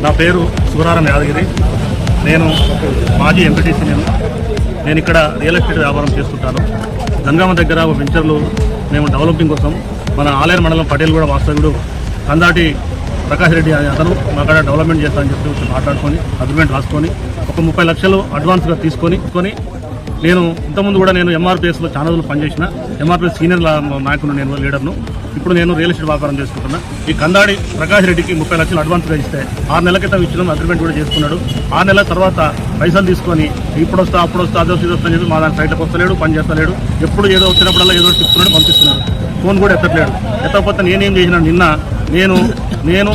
నా పేరు సురారం యాదగిరి. నేను మాజీ ఎంపీటీసీ. నేను ఇక్కడ రియల్ ఎస్టేట్ వ్యాపారం చేస్తుంటాను. గంగమ్మ దగ్గర వెంచర్లు మేము డెవలపింగ్ కోసం మన ఆలేరు మండలం పటేల్ కూడా వాస్తవ్యుడు కందాటి ప్రకాష్ రెడ్డి అతను మా కాడ డెవలప్మెంట్ చేస్తానని చెప్పి మాట్లాడుకొని అగ్రిమెంట్ రాసుకొని ఒక 30 లక్షలు అడ్వాన్స్గా తీసుకొని నేను ఇంతకుముందు కూడా నేను ఎంఆర్పిఎస్లో చాలా రోజులు పనిచేసిన ఎంఆర్పిఎస్ సీనియర్ నాయకుడు, నేను లీడర్ను. ఇప్పుడు నేను రియల్ ఎస్టేట్ వ్యాపారం చేసుకుంటున్నా. ఈ కందాడి ప్రకాష్ రెడ్డికి 30 లక్షలు అడ్వాన్స్గా ఇస్తే 6 నెలల క్రితం ఇచ్చిన అగ్రిమెంట్ కూడా చేసుకున్నాడు. 6 నెలల తర్వాత పైసలు తీసుకొని ఇప్పుడు వస్తా అప్పుడు వస్తా అదే వస్తా చెప్పి మా దాని సైట్లకు వస్తలేడు, పని చేస్తలేడు. ఎప్పుడు ఏదో వచ్చినప్పుడల్లా ఏదో చెప్తున్నాడు, పంపిస్తున్నాడు. ఫోన్ కూడా ఎత్తట్లేడు. ఎత్తకపోతే నేనేం చేసిన నిన్న నేను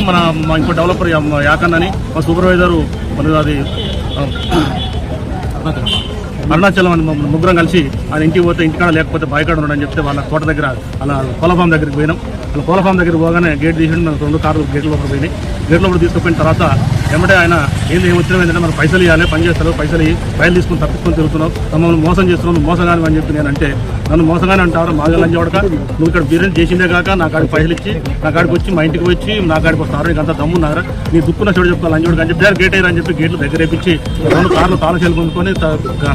మా ఇంకో డెవలపర్ యాకన్నని మా సూపర్వైజరు అది అరుణాచలం అని ముగ్గురం కలిసి ఆయన ఇంటికి పోతే ఇంటికాడ లేకపోతే బాయికాడ ఉన్నాడని చెప్తే వాళ్ళ తోట దగ్గర అలా కోళ్ళ దగ్గరికి పోయినాం. అలా కోళ్ళ దగ్గరికి పోగానే గేట్ తీసి 2 కార్లు గేట్ లోపల పోయినాయి. గేట్ లోపల తీసుకుపోయిన తర్వాత ఏమంటే ఆయన ఏమొచ్చినా ఏంటంటే మనం పైసలు ఇవ్వాలి, పని చేస్తారు, పైసలు ఫైల్ తీసుకుని తప్పించుకొని తిరుగుతున్నావు, మమ్మల్ని మోసం చేస్తున్నావు, మోసగాని అని చెప్పి నేనంటే నన్ను మోసగాని అంటారు. మాగలని చూడక నువ్వు ఇక్కడ బిర్యానీ చేసిందే కాక నా కాడికి పైసలు ఇచ్చి నా కాడికి వచ్చి మా ఇంటికి వచ్చి నా కాడికి వస్తారు, నీకు అంతా దమ్మున్నారా, నీ దుక్కున్న చెడు చెప్పుకోవాలి అని చూడక అని చెప్పి గేట్ అయ్యారని చెప్పి గేట్లు దగ్గర వేపించి 2 కార్లు తాళశాలు కొనుక్కొని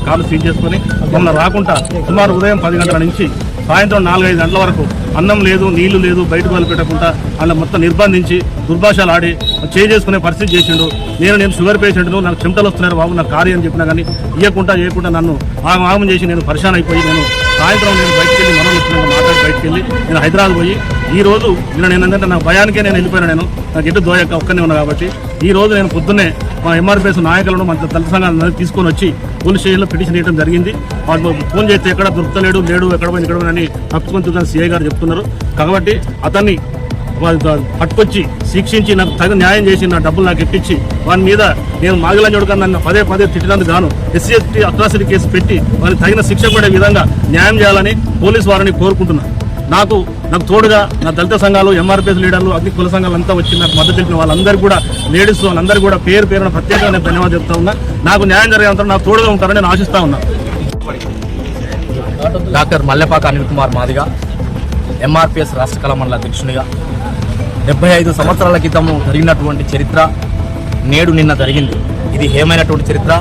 కార్లు సీజ్ చేసుకొని మమ్మల్ని రాకుండా సుమారు ఉదయం 10 గంటల నుంచి సాయంత్రం 4-5 గంటల వరకు అన్నం లేదు, నీళ్లు లేదు, బయటకు వాళ్ళు పెట్టకుండా అలా మొత్తం నిర్బంధించి దుర్భాషలు ఆడి చేసుకునే పరిస్థితి చేసిండు. నేను షుగర్ పేషెంట్ను, నాకు చెమటలు వస్తున్నారు బాబు, నాకు కార్యం అని చెప్పినా కానీ ఇవ్వకుండా నన్ను ఆగం చేసి నేను పరిశాన్ అయిపోయి నేను సాయంత్రం బయటికి వెళ్ళి మనం వచ్చిన మాట్లాడి బయటికి వెళ్ళి నేను హైదరాబాద్ పోయి ఈ రోజు నేను ఏంటంటే నా భయానికే నేను వెళ్ళిపోయాను. నాకు ఎటు దోయక ఒక్కనే ఉన్నా కాబట్టి ఈ రోజు నేను పొద్దున్నే మా ఎంఆర్పిఎస్ నాయకులను మన దళిత సంఘాలను తీసుకొని వచ్చి పోలీస్ స్టేషన్లో పిటిషన్ వేయడం జరిగింది. వాళ్ళు ఫోన్ చేస్తే ఎక్కడ దొరుకుతలేడు, ఎక్కడ పోయిన అని తప్పుకొని సిఐ గారు చెప్తున్నారు. కాబట్టి అతన్ని పట్టుకొచ్చి శిక్షించి నాకు తగిన న్యాయం చేసి నా డబ్బులు నాకు ఇప్పించి వాని మీద నేను మాగిలని చూడక నన్ను పదే తిట్టినందుకు గాను SC అట్రాసిటీ కేసు పెట్టి వారికి తగిన శిక్ష పడే విధంగా న్యాయం చేయాలని పోలీసు వారిని కోరుకుంటున్నాను. నాకు తోడుగా నా దళిత సంఘాలు, ఎంఆర్పిఎస్ లీడర్లు, అగ్ని కుల సంఘాలు అంతా వచ్చి నాకు మద్దతు తెలిపిన వాళ్ళందరికీ కూడా, లేడీస్ వాళ్ళందరికీ కూడా పేరున ప్రత్యేకంగా నేను ధన్యవాదాలు చెప్తా ఉన్నా. నాకు న్యాయం జరిగేంత నాకు తోడుగా ఉంటారని నేను ఆశిస్తా ఉన్నా. డాక్టర్ మల్లెపాక అనిల్ కుమార్ మాదిగా, ఎంఆర్పిఎస్ రాష్ట్ర కళా మండల అధ్యక్షునిగా 75 సంవత్సరాల క్రితము జరిగినటువంటి చరిత్ర నేడు నిన్న జరిగింది. ఇది ఏమైనటువంటి చరిత్ర,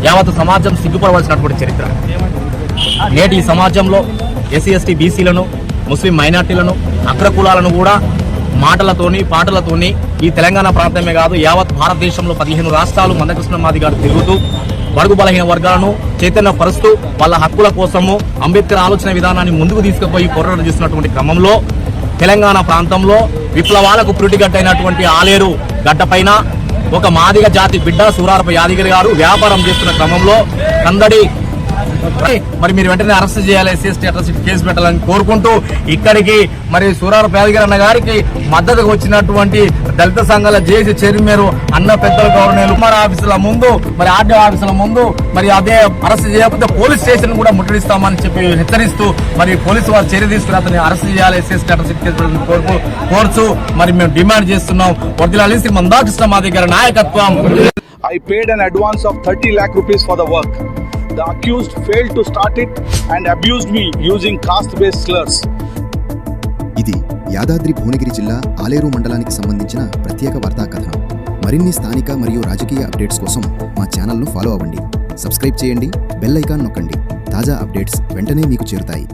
యావత్ సమాజం సిగ్గుపడవలసినటువంటి చరిత్ర. నేటి ఈ సమాజంలో SC ST BCలను, ముస్లిం మైనార్టీలను, అగ్రకులాలను కూడా మాటలతోని పాటలతోని ఈ తెలంగాణ ప్రాంతమే కాదు యావత్ భారతదేశంలో 15 రాష్ట్రాలు మందకృష్ణ మాది గారు తిరుగుతూ బడుగు బలహీన వర్గాలను చైతన్యపరుస్తూ వాళ్ళ హక్కుల కోసము అంబేద్కర్ ఆలోచన విధానాన్ని ముందుకు తీసుకుపోయి పోరాటం చేస్తున్నటువంటి క్రమంలో తెలంగాణ ప్రాంతంలో విప్లవాలకు పురిటిగట్టైనటువంటి ఆలేరు గడ్డపైన ఒక మాదిగ జాతి బిడ్డ సూరారపు యాదగిరి గారు వ్యాపారం చేస్తున్న క్రమంలో కందడి మరి మీరు వెంటనే అరెస్ట్ చేయాలి, SC ST అట్రాసిటీ కేసు పెట్టాలని కోరుకుంటూ ఇక్కడికి మరి సూరారపు యాదగిరి అన్న గారికి మద్దతుకు వచ్చినటువంటి దళిత సంఘాల JC చైర్మన్ అన్న పెద్దల గవర్నర్ ఉమ్మడి ఆఫీసుల ముందు, మరి RDO ఆఫీసుల ముందు మరి అదే అరెస్ట్ చేయకపోతే పోలీస్ స్టేషన్ కూడా ముట్టడిస్తామని చెప్పి హెచ్చరిస్తూ మరి పోలీసు వారు చర్య తీసుకుని అతన్ని అరెస్ట్ చేయాలి, SC ST అట్రాసిటీ కేసు పెట్టాలని కోరుచు మరి మేము డిమాండ్ చేస్తున్నాం. వర్ధిల్లాలి శ్రీ మందాకృష్ణ మాది గారి నాయకత్వం. I paid an advance of 30 lakh rupees for the work. The accused failed to start it and abused me using caste-based slurs. ఇది యాదాద్రి భువనగిరి జిల్లా ఆలేరు మండలానికి సంబంధించిన ప్రత్యేక వార్తా కథనం. మరిన్ని స్థానిక మరియు రాజకీయ అప్డేట్స్ కోసం మా ఛానల్ను ఫాలో అవ్వండి, సబ్స్క్రైబ్ చేయండి, బెల్ ఐకాన్ నొక్కండి. తాజా అప్డేట్స్ వెంటనే మీకు చేరుతాయి.